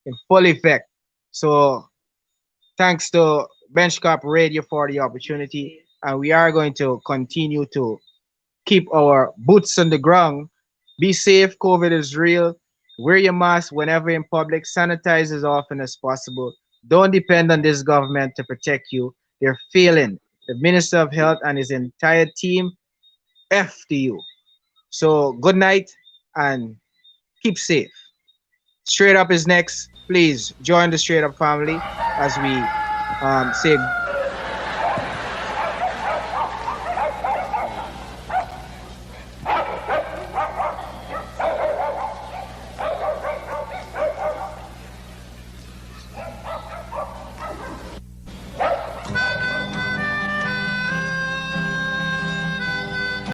in full effect. So thanks to Bench Cop Radio for the opportunity, and we are going to continue to keep our boots on the ground. Be safe. COVID is real. Wear your mask whenever in public. Sanitize as often as possible. Don't depend on this government to protect you. They're failing. The Minister of Health and his entire team, F to you. So good night and keep safe. Straight Up is next. Please join the Straight Up family as we say